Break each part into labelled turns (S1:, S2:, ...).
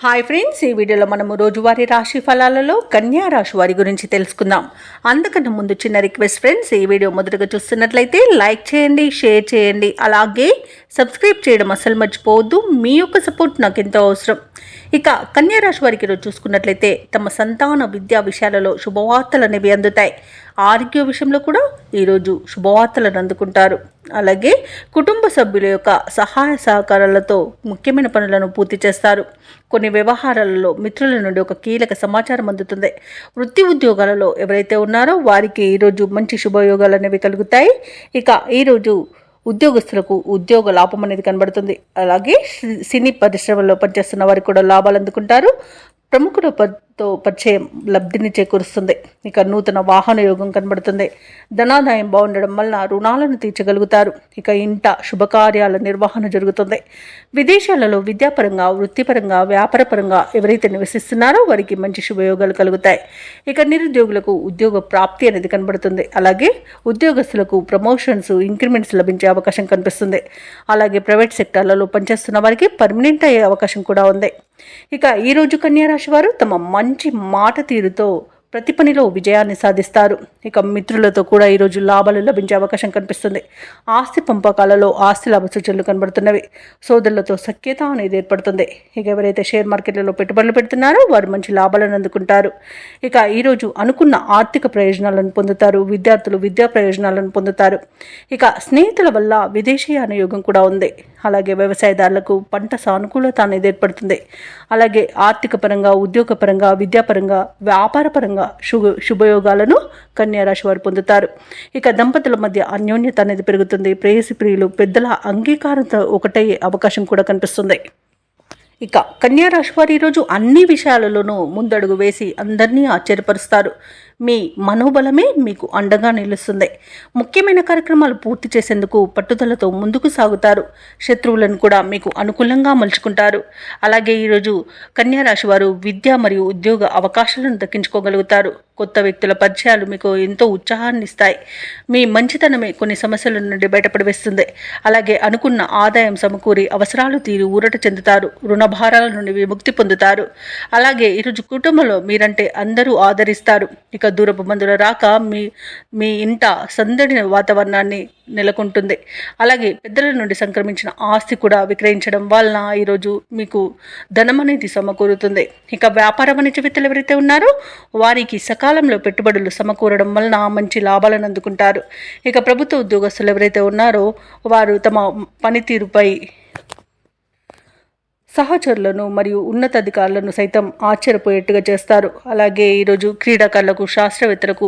S1: Hi friends, ఈ వీడియోలో మనము రోజువారీ రాశి ఫలాలలో కన్యా రాశి వారి గురించి తెలుసుకుందాం. అందుకన్నా ముందు చిన్న రిక్వెస్ట్ ఫ్రెండ్స్, ఈ వీడియో మొదటగా చూస్తున్నట్లయితే లైక్ చేయండి, షేర్ చేయండి, అలాగే సబ్స్క్రైబ్ చేయడం అస్సలు మర్చిపోవద్దు. మీ యొక్క సపోర్ట్ నాకు ఎంతో అవసరం. ఇక కన్యా రాశి వారికి ఈరోజు చూసుకున్నట్లయితే తమ సంతాన విద్యా విషయాలలో శుభవార్తలు అనేవి అందుతాయి. ఆరోగ్య విషయంలో కూడా ఈరోజు శుభవార్తలను అందుకుంటారు. అలాగే కుటుంబ సభ్యుల యొక్క సహాయ సహకారాలతో ముఖ్యమైన పనులను పూర్తి చేస్తారు. కొన్ని వ్యవహారాలలో మిత్రుల నుండి ఒక కీలక సమాచారం అందుతుంది. వృత్తి ఉద్యోగాలలో ఎవరైతే ఉన్నారో వారికి ఈరోజు మంచి శుభయోగాలు అనేవి కలుగుతాయి. ఇక ఈరోజు ఉద్యోగస్తులకు ఉద్యోగ లాభం అనేది కనబడుతుంది. అలాగే సినీ పరిశ్రమలో పనిచేస్తున్న వారికి కూడా లాభాలు అందుకుంటారు. ప్రముఖులతో పరిచయం లబ్ధిని చేకూరుస్తుంది. ఇక నూతన వాహన యోగం కనబడుతుంది. ధనాదాయం బాగుండడం వలన రుణాలను తీర్చగలుగుతారు. ఇక ఇంట శుభకార్యాల నిర్వహణ జరుగుతుంది. విదేశాలలో విద్యాపరంగా, వృత్తిపరంగా, వ్యాపారపరంగా ఎవరైతే నివసిస్తున్నారో వారికి మంచి శుభయోగాలు కలుగుతాయి. ఇక నిరుద్యోగులకు ఉద్యోగ ప్రాప్తి అనేది కనబడుతుంది. అలాగే ఉద్యోగస్తులకు ప్రమోషన్స్, ఇంక్రిమెంట్స్ లభించే అవకాశం కనిపిస్తుంది. అలాగే ప్రైవేట్ సెక్టార్లలో పనిచేస్తున్న వారికి పర్మనెంట్ అయ్యే అవకాశం కూడా ఉంది. ఇక ఈరోజు కన్యా రాశి వారు తమ మంచి మాట తీరుతో ప్రతి పనిలో విజయాన్ని సాధిస్తారు. ఇక మిత్రులతో కూడా ఈరోజు లాభాలు లభించే అవకాశం కనిపిస్తుంది. ఆస్తి పంపకాలలో ఆస్తి లాభ సూచనలు కనబడుతున్నవి. సోదరులతో సఖ్యత అనేది ఏర్పడుతుంది. ఇక ఎవరైతే షేర్ మార్కెట్లలో పెట్టుబడులు పెడుతున్నారో వారు మంచి లాభాలను అందుకుంటారు. ఇక ఈరోజు అనుకున్న ఆర్థిక ప్రయోజనాలను పొందుతారు. విద్యార్థులు విద్యా ప్రయోజనాలను పొందుతారు. ఇక స్నేహితుల వల్ల విదేశీయాన యోగం కూడా ఉంది. అలాగే వ్యవసాయదారులకు పంట సానుకూలత అనేది ఏర్పడుతుంది. అలాగే ఆర్థిక పరంగా, ఉద్యోగపరంగా, విద్యాపరంగా, వ్యాపారపరంగా శుభయోగాలను కన్యా రాశి వారు పొందుతారు. ఇక దంపతుల మధ్య అన్యోన్యత అనేది పెరుగుతుంది. ప్రేయసి ప్రియులు పెద్దల అంగీకారంతో ఒకటయ్యే అవకాశం కూడా కనిపిస్తుంది. ఇక కన్యా రాశి వారు ఈరోజు అన్ని విషయాలలోనూ ముందడుగు వేసి అందరినీ ఆశ్చర్యపరుస్తారు. మీ మనోబలమే మీకు అండగా నిలుస్తుంది. ముఖ్యమైన కార్యక్రమాలు పూర్తి చేసేందుకు పట్టుదలతో ముందుకు సాగుతారు. శత్రువులను కూడా మీకు అనుకూలంగా మలుచుకుంటారు. అలాగే ఈరోజు కన్యా రాశి వారు విద్య మరియు ఉద్యోగ అవకాశాలను దక్కించుకోగలుగుతారు. కొత్త వ్యక్తుల పరిచయాలు మీకు ఎంతో ఉత్సాహాన్ని ఇస్తాయి. మీ మంచితనమే కొన్ని సమస్యల నుండి బయటపడివేస్తుంది. అలాగే అనుకున్న ఆదాయం సమకూరి అవసరాలు తీరి ఊరట చెందుతారు. రుణభారాల నుండి విముక్తి పొందుతారు. అలాగే ఈరోజు కుటుంబంలో మీరంటే అందరూ ఆదరిస్తారు. ఇక దూరపు బంధువుల రాక మీ ఇంట సందడి వాతావరణాన్ని నెలకొంటుంది. అలాగే పెద్దల నుండి సంక్రమించిన ఆస్తి కూడా విక్రయించడం వలన ఈరోజు మీకు ధనం అనేది సమకూరుతుంది. ఇక వ్యాపార వాణిజ్యవేత్తలు ఎవరైతే ఉన్నారో వారికి సకాలంలో పెట్టుబడులు సమకూరడం వలన మంచి లాభాలను అందుకుంటారు. ఇక ప్రభుత్వ ఉద్యోగస్తులు ఎవరైతే ఉన్నారో వారు తమ పనితీరుపై సహచరులను మరియు ఉన్నతాధికారులను సైతం ఆశ్చర్యపోయేట్టుగా చేస్తారు. అలాగే ఈరోజు క్రీడాకారులకు, శాస్త్రవేత్తలకు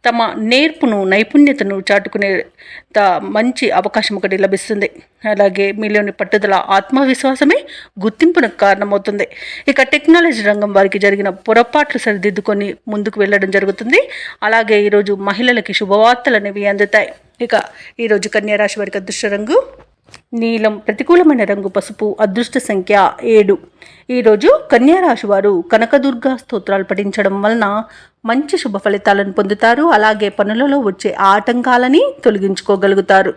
S1: తమ నేర్పును, నైపుణ్యతను చాటుకునే మంచి అవకాశం ఒకటి లభిస్తుంది. అలాగే మీలోని పట్టుదల, ఆత్మవిశ్వాసమే గుర్తింపునకు కారణమవుతుంది. ఇక టెక్నాలజీ రంగం వారికి జరిగిన పొరపాట్లు సరిదిద్దుకొని ముందుకు వెళ్ళడం జరుగుతుంది. అలాగే ఈరోజు మహిళలకి శుభవార్తలు అనేవి అందుతాయి. ఇక ఈరోజు కన్యా రాశి వారికి అదృష్ట రంగు నీలం, ప్రతికూలమైన రంగు పసుపు, అదృష్ట సంఖ్య 7. ఈరోజు కన్యా రాశి వారు కనకదుర్గా స్తోత్రాలు పఠించడం వలన మంచి శుభ ఫలితాలను పొందుతారు. అలాగే పనులలో వచ్చే ఆటంకాలని తొలగించుకోగలుగుతారు.